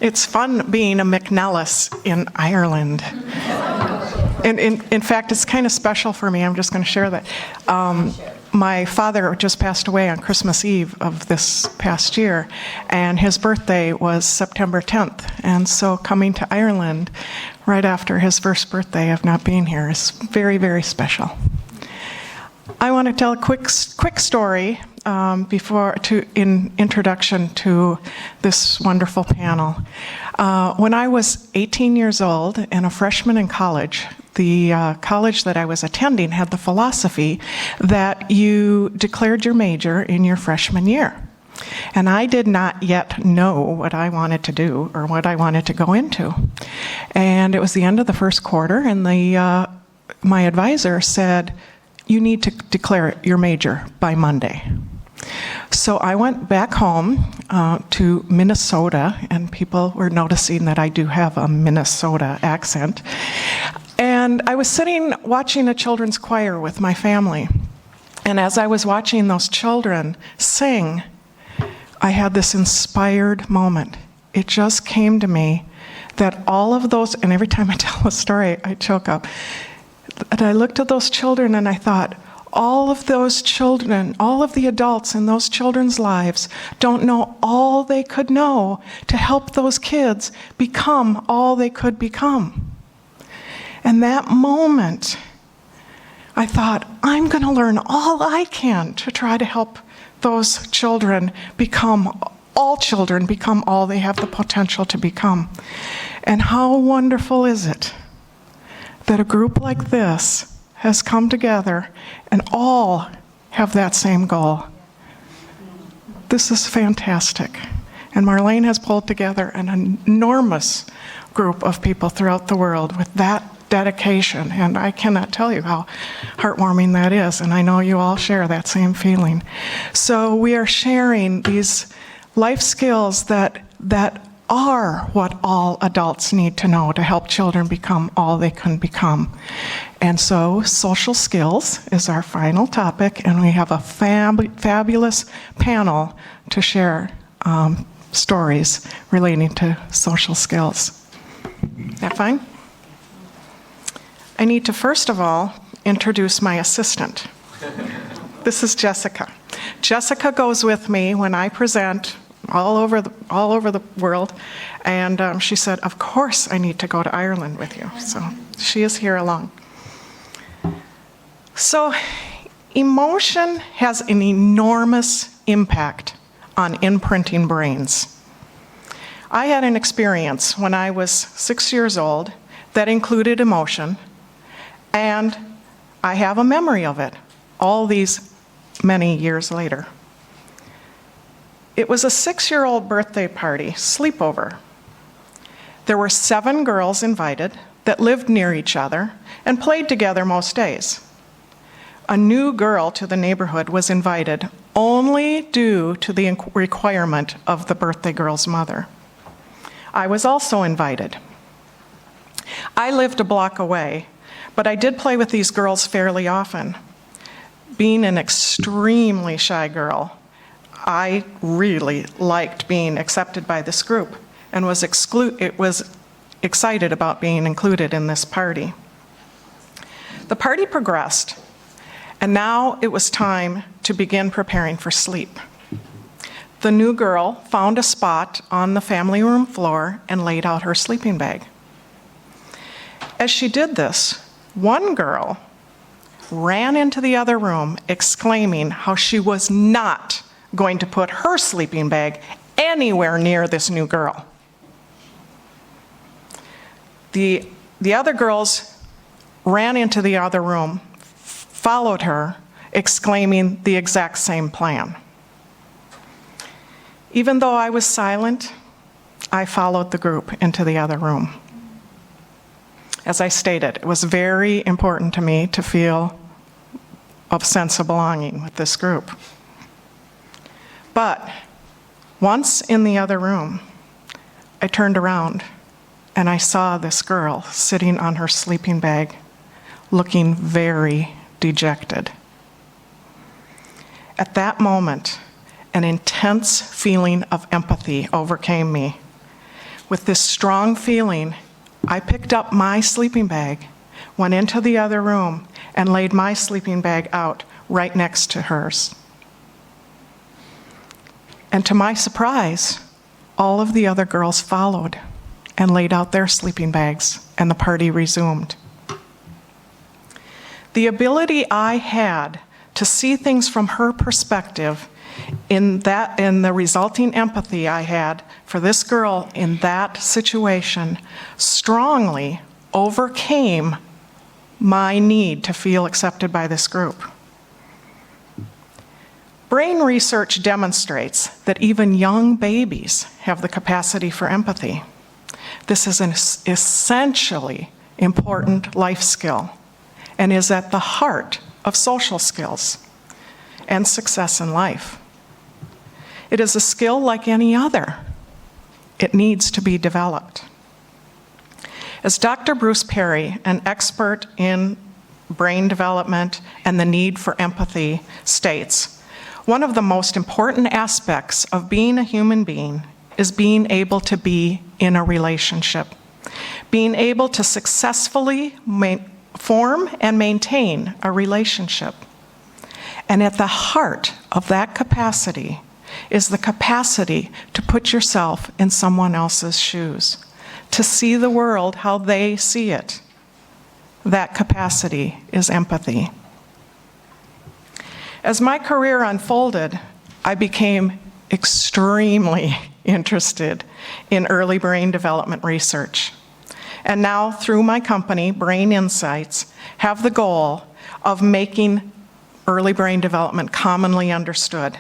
It's fun being a McNelis in Ireland. And in fact, it's kind of special for me. I'm just going to share that. My father just passed away on Christmas Eve of this past year, and his birthday was September 10th. And so coming to Ireland right after his first birthday of not being here is very, very special. I want to tell a quick story in introduction to this wonderful panel. When I was 18 years old and a freshman in college, the college that I was attending had the philosophy that you declared your major in your freshman year. And I did not yet know what I wanted to do or what I wanted to go into. And it was the end of the first quarter, and my advisor said, "You need to declare your major by Monday." So I went back home to Minnesota, and people were noticing that I do have a Minnesota accent. And I was sitting watching a children's choir with my family. And as I was watching those children sing, I had this inspired moment. It just came to me that all of those, and every time I tell a story, I choke up. And I looked at those children and I thought, all of those children, all of the adults in those children's lives don't know all they could know to help those kids become all they could become. And that moment, I thought, I'm going to learn all I can to try to help those children become all they have the potential to become. And how wonderful is it that a group like this has come together and all have that same goal. This is fantastic. And Marlene has pulled together an enormous group of people throughout the world with that dedication, and I cannot tell you how heartwarming that is, and I know you all share that same feeling. So we are sharing these life skills that are what all adults need to know to help children become all they can become. And so social skills is our final topic, and we have a fabulous panel to share stories relating to social skills. Is that fine? I need to first of all introduce my assistant. This is Jessica. Jessica goes with me when I present all over the world, and she said, of course I need to go to Ireland with you. So she is here along. So emotion has an enormous impact on imprinting brains. I had an experience when I was 6 years old that included emotion, and I have a memory of it all these many years later. It was a 6-year-old birthday party, sleepover. There were 7 girls invited that lived near each other and played together most days. A new girl to the neighborhood was invited only due to the requirement of the birthday girl's mother. I was also invited. I lived a block away, but I did play with these girls fairly often. Being an extremely shy girl, I really liked being accepted by this group and was excited about being included in this party. The party progressed, and now it was time to begin preparing for sleep. The new girl found a spot on the family room floor and laid out her sleeping bag. As she did this, one girl ran into the other room exclaiming how she was not going to put her sleeping bag anywhere near this new girl. The other girls ran into the other room, followed her, exclaiming the exact same plan. Even though I was silent, I followed the group into the other room. As I stated, it was very important to me to feel a sense of belonging with this group. But once in the other room, I turned around and I saw this girl sitting on her sleeping bag, looking very dejected. At that moment, an intense feeling of empathy overcame me. With this strong feeling, I picked up my sleeping bag, went into the other room, and laid my sleeping bag out right next to hers. And to my surprise, all of the other girls followed and laid out their sleeping bags, and the party resumed. The ability I had to see things from her perspective, in the resulting empathy I had for this girl in that situation, strongly overcame my need to feel accepted by this group. Brain research demonstrates that even young babies have the capacity for empathy. This is an essentially important life skill and is at the heart of social skills and success in life. It is a skill like any other. It needs to be developed. As Dr. Bruce Perry, an expert in brain development and the need for empathy, states, one of the most important aspects of being a human being is being able to be in a relationship, being able to successfully form and maintain a relationship. And at the heart of that capacity is the capacity to put yourself in someone else's shoes, to see the world how they see it. That capacity is empathy. As my career unfolded, I became extremely interested in early brain development research. And now, through my company, Brain Insights, have the goal of making early brain development commonly understood.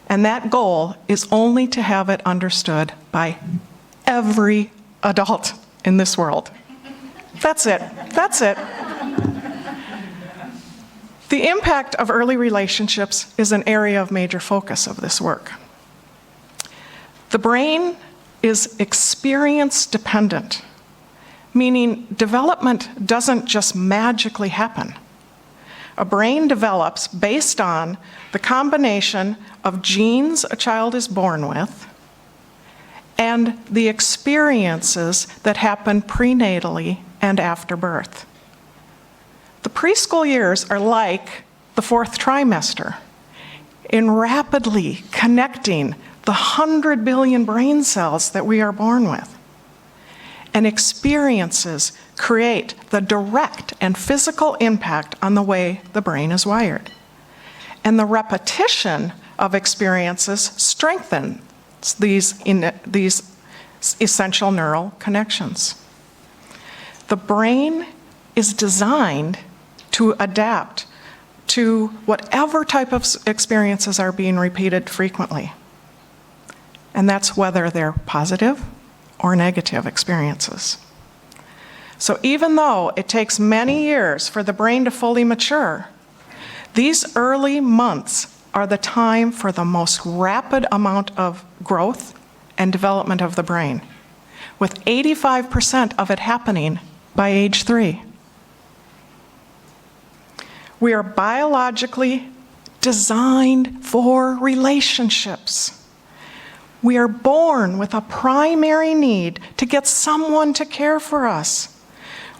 And that goal is only to have it understood by every adult in this world. That's it. That's it. The impact of early relationships is an area of major focus of this work. The brain is experience dependent, meaning development doesn't just magically happen. A brain develops based on the combination of genes a child is born with and the experiences that happen prenatally and after birth. The preschool years are like the fourth trimester in rapidly connecting the 100 billion brain cells that we are born with. And experiences create the direct and physical impact on the way the brain is wired. And the repetition of experiences strengthens these essential neural connections. The brain is designed to adapt to whatever type of experiences are being repeated frequently. And that's whether they're positive or negative experiences. So even though it takes many years for the brain to fully mature, these early months are the time for the most rapid amount of growth and development of the brain, with 85% of it happening by age 3. We are biologically designed for relationships. We are born with a primary need to get someone to care for us.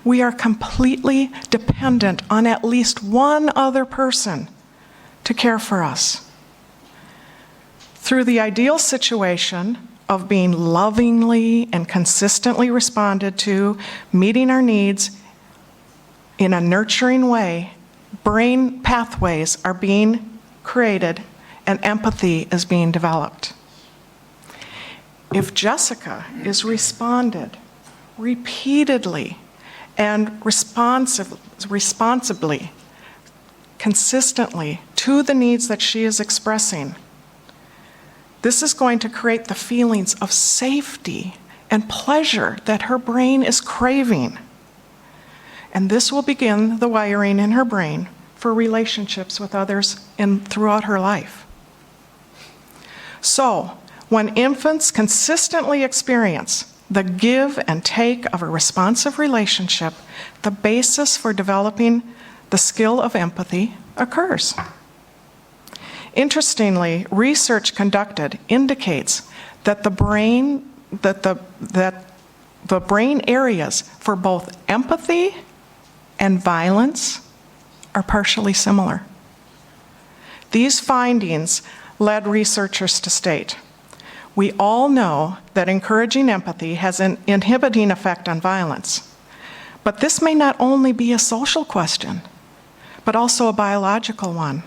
We are completely dependent on at least one other person to care for us. Through the ideal situation of being lovingly and consistently responded to, meeting our needs in a nurturing way, brain pathways are being created and empathy is being developed. If Jessica is responded repeatedly and responsibly, consistently to the needs that she is expressing, this is going to create the feelings of safety and pleasure that her brain is craving. And this will begin the wiring in her brain for relationships with others throughout her life. So, when infants consistently experience the give and take of a responsive relationship, the basis for developing the skill of empathy occurs. Interestingly, research conducted indicates that the brain that the brain areas for both empathy and violence are partially similar. These findings led researchers to state, we all know that encouraging empathy has an inhibiting effect on violence, but this may not only be a social question, but also a biological one.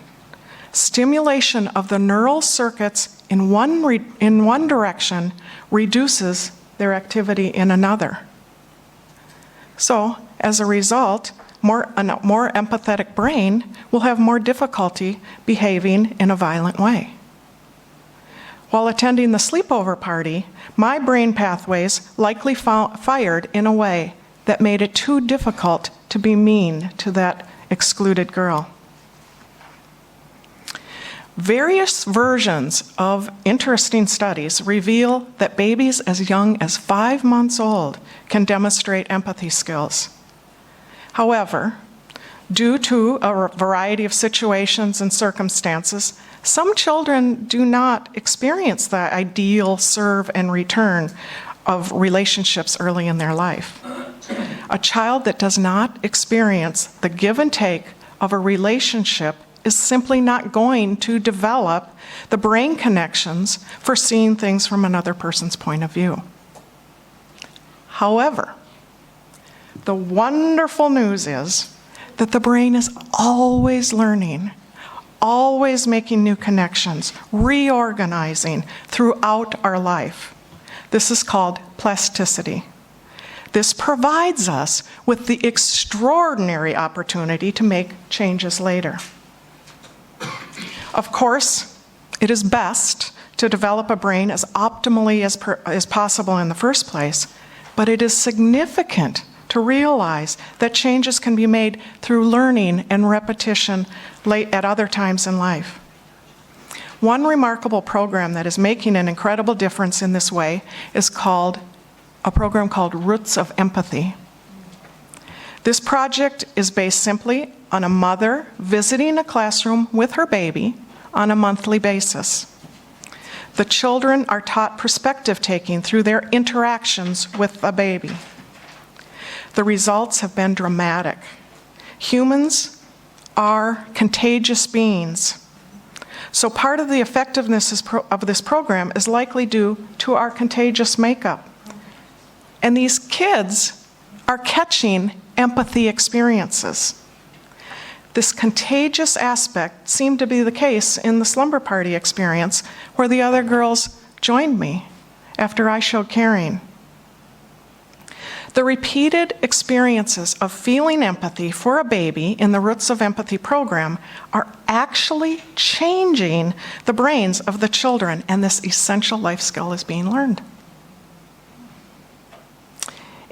Stimulation of the neural circuits in one direction reduces their activity in another. So, as a result, a more empathetic brain will have more difficulty behaving in a violent way. While attending the sleepover party, my brain pathways likely fired in a way that made it too difficult to be mean to that excluded girl. Various versions of interesting studies reveal that babies as young as 5 months old can demonstrate empathy skills. However, due to a variety of situations and circumstances, some children do not experience the ideal serve and return of relationships early in their life. A child that does not experience the give and take of a relationship is simply not going to develop the brain connections for seeing things from another person's point of view. However, the wonderful news is that the brain is always learning, always making new connections, reorganizing throughout our life. This is called plasticity. This provides us with the extraordinary opportunity to make changes later. Of course, it is best to develop a brain as optimally as possible in the first place, but it is significant to realize that changes can be made through learning and repetition at other times in life. One remarkable program that is making an incredible difference in this way is a program called Roots of Empathy. This project is based simply on a mother visiting a classroom with her baby on a monthly basis. The children are taught perspective taking through their interactions with the baby. The results have been dramatic. Humans are contagious beings. So part of the effectiveness of this program is likely due to our contagious makeup. And these kids are catching empathy experiences. This contagious aspect seemed to be the case in the slumber party experience, where the other girls joined me after I showed caring. The repeated experiences of feeling empathy for a baby in the Roots of Empathy program are actually changing the brains of the children, and this essential life skill is being learned.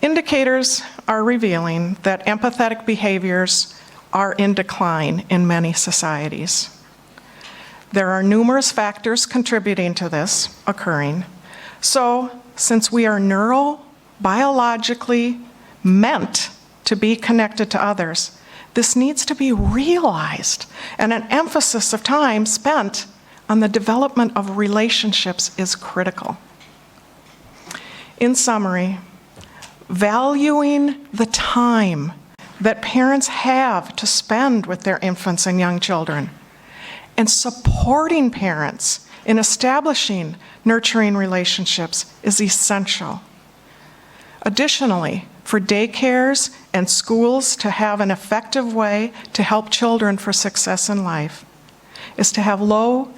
Indicators are revealing that empathetic behaviors are in decline in many societies. There are numerous factors contributing to this occurring. So, since we are neurobiologically meant to be connected to others, this needs to be realized, and an emphasis of time spent on the development of relationships is critical. In summary, valuing the time that parents have to spend with their infants and young children, and supporting parents in establishing nurturing relationships is essential. Additionally, for daycares and schools to have an effective way to help children for success in life is to have low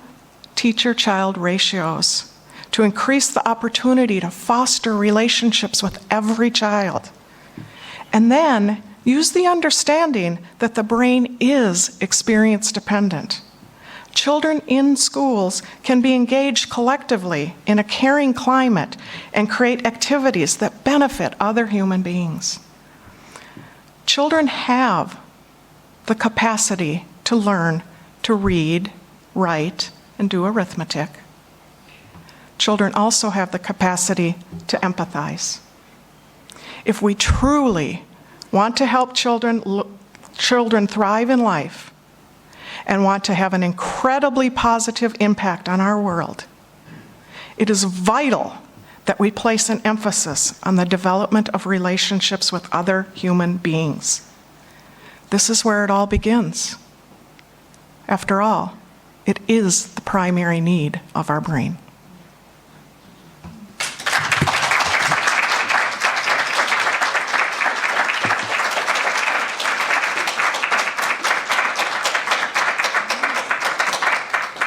teacher-child ratios to increase the opportunity to foster relationships with every child. And then use the understanding that the brain is experience dependent. Children in schools can be engaged collectively in a caring climate and create activities that benefit other human beings. Children have the capacity to learn to read, write, and do arithmetic. Children also have the capacity to empathize. If we truly want to help children thrive in life and want to have an incredibly positive impact on our world, it is vital that we place an emphasis on the development of relationships with other human beings. This is where it all begins. After all, it is the primary need of our brain.